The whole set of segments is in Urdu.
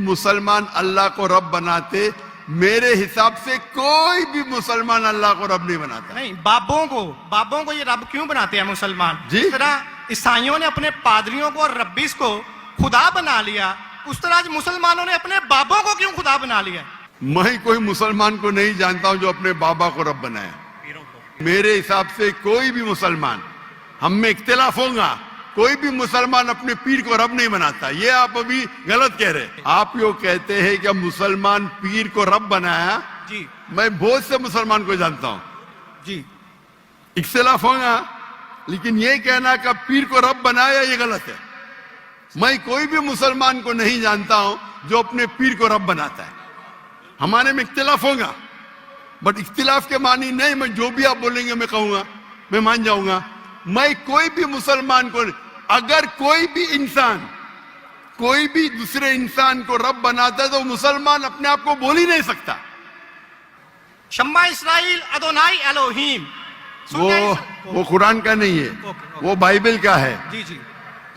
مسلمان اللہ کو رب بناتے، میرے حساب سے کوئی بھی مسلمان اللہ کو رب نہیں بناتا. نہیں، بابوں کو یہ رب کیوں بناتے ہیں مسلمان؟ جی؟ جس طرح عیسائیوں نے اپنے پادریوں کو اور ربیس کو خدا بنا لیا، اس طرح آج مسلمانوں نے اپنے بابوں کو کیوں خدا بنا لیا؟ میں کوئی مسلمان کو نہیں جانتا ہوں جو اپنے بابا کو رب بنایا. میرے حساب سے کوئی بھی مسلمان، ہم میں اختلاف ہوگا، کوئی بھی مسلمان اپنے پیر کو رب نہیں بناتا. یہ آپ ابھی غلط کہہ رہے. آپ یہ کہتے ہیں کہ مسلمان پیر کو رب بنایا. جی میں بہت سے مسلمان کو جانتا ہوں، جی اختلاف ہوگا، لیکن یہ کہنا کہ پیر کو رب بنایا یہ غلط ہے. میں کوئی بھی مسلمان کو نہیں جانتا ہوں جو اپنے پیر کو رب بناتا ہے. ہمارے میں اختلاف ہوگا، بٹ اختلاف کے معنی نہیں میں جو بھی آپ بولیں گے میں کہوں گا، میں مان جاؤں گا. میں کوئی بھی مسلمان کو، اگر کوئی بھی انسان کوئی بھی دوسرے انسان کو رب بناتا ہے تو مسلمان اپنے آپ کو بول ہی نہیں سکتا. شمع اسرائیل ادونائی الوہیم، وہ قرآن کا نہیں ہے، وہ بائبل کا ہے. جی جی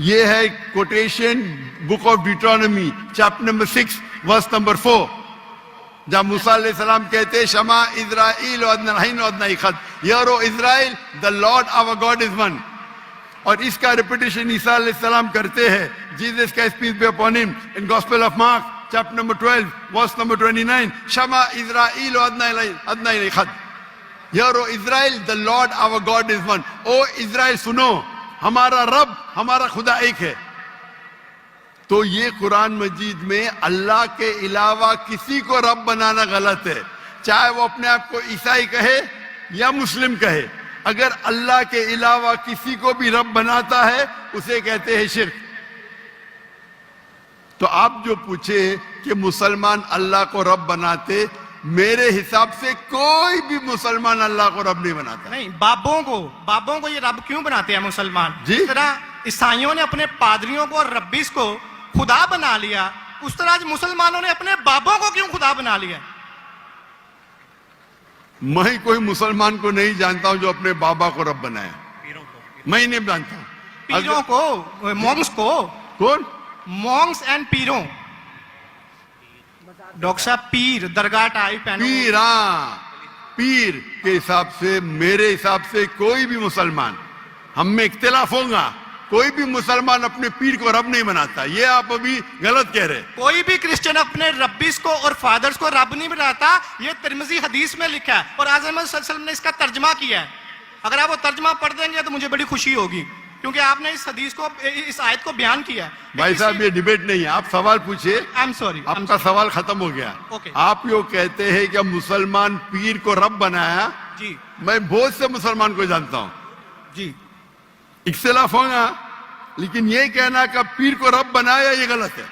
یہ ہے quotation book of Deuteronomy chapter number 6 verse number 4، جب موسیٰ علیہ السلام کہتے ہیں شما اسرائیل ادناہین ادنائی خد، یارو اسرائیل the Lord our God is one. اور اس کا ریپیٹیشن عیسیٰ علیہ السلام کرتے ہیں، جیسس کا peace be upon him in Gospel of Mark chapter number 12 verse number 29، شما اسرائیل ادنائی خد، یارو اسرائیل the Lord our God is one. او اسرائیل سنو، ہمارا رب، ہمارا خدا ایک ہے. تو یہ قرآن مجید میں اللہ کے علاوہ کسی کو رب بنانا غلط ہے، چاہے وہ اپنے آپ کو عیسائی کہے یا مسلم کہے. اگر اللہ کے علاوہ کسی کو بھی رب بناتا ہے اسے کہتے ہیں شرک. تو آپ جو پوچھے کہ مسلمان اللہ کو رب بناتے، میرے حساب سے کوئی بھی مسلمان اللہ کو رب نہیں بناتا. نہیں، بابوں کو یہ رب کیوں بناتے ہیں مسلمان؟ جی؟ جس طرح عیسائیوں نے اپنے پادریوں کو اور ربیس کو خدا بنا لیا، اس طرح آج مسلمانوں نے اپنے بابوں کو کیوں خدا بنا لیا؟ میں کوئی مسلمان کو نہیں جانتا ہوں جو اپنے بابا کو رب بنایا. میں نہیں جانتا. پیروں کو، مونگس کو، کون؟ مونگس اینڈ پیروں. ڈاکٹر صاحب پیر درگاہ ٹائپ ہے. پیر، ہاں، پیر کے حساب سے، میرے حساب سے کوئی بھی مسلمان، ہم میں اختلاف ہوگا، کوئی بھی مسلمان اپنے پیر کو رب نہیں بناتا. یہ آپ ابھی غلط کہہ رہے. کوئی بھی کرسچن اپنے ربیس کو اور فادرز کو رب نہیں بناتا. یہ ترمذی حدیث میں لکھا ہے اور اعظم صلی اللہ علیہ وسلم نے اس کا ترجمہ کیا ہے. اگر آپ وہ ترجمہ پڑھ دیں گے تو مجھے بڑی خوشی ہوگی، کیونکہ آپ نے اس حدیث کو، اس آیت کو بیان کیا ہے. بھائی صاحب یہ ڈیبیٹ نہیں ہے، آپ سوال پوچھے. آپ کا سوال ختم ہو گیا. آپ یہ کہتے ہیں کہ مسلمان پیر کو رب بنایا. جی میں بہت سے مسلمان کو جانتا ہوں، جی اختلاف ہوگا، لیکن یہ کہنا کہ پیر کو رب بنایا یہ غلط ہے.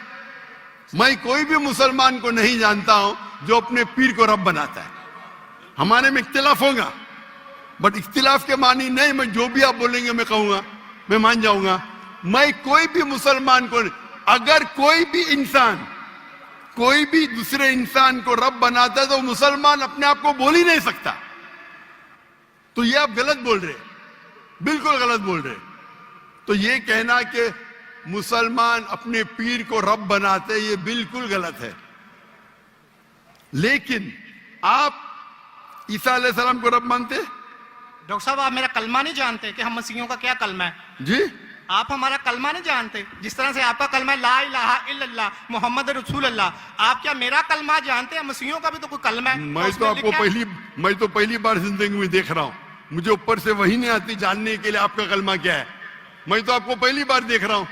میں کوئی بھی مسلمان کو نہیں جانتا ہوں جو اپنے پیر کو رب بناتا ہے. ہمارے میں اختلاف ہوگا، بٹ اختلاف کے معنی نہیں میں جو بھی آپ بولیں گے میں کہوں گا، میں مان جاؤں گا. میں کوئی بھی مسلمان کو، اگر کوئی بھی انسان کوئی بھی دوسرے انسان کو رب بناتا ہے تو مسلمان اپنے آپ کو بول ہی نہیں سکتا. تو یہ آپ غلط بول رہے، بالکل غلط بول رہے. تو یہ کہنا کہ مسلمان اپنے پیر کو رب بناتے یہ بالکل غلط ہے. لیکن آپ عیسیٰ علیہ السلام کو رب مانتے؟ ڈاکٹر صاحب آپ میرا کلمہ نہیں جانتے کہ ہم مسیحیوں کا کیا کلمہ ہے؟ جی؟ آپ ہمارا کلمہ نہیں جانتے، جس طرح سے آپ کا کلمہ ہے لا الہ الا اللہ محمد رسول اللہ. آپ کیا میرا کلمہ جانتے ہیں؟ مسیحیوں کا بھی تو کوئی کلمہ ہے. میں تو پہلی بار زندگی میں دیکھ رہا ہوں، مجھے اوپر سے وہی نہیں آتی جاننے کے لیے آپ کا کلمہ کیا ہے. میں تو آپ کو پہلی بار دیکھ رہا ہوں.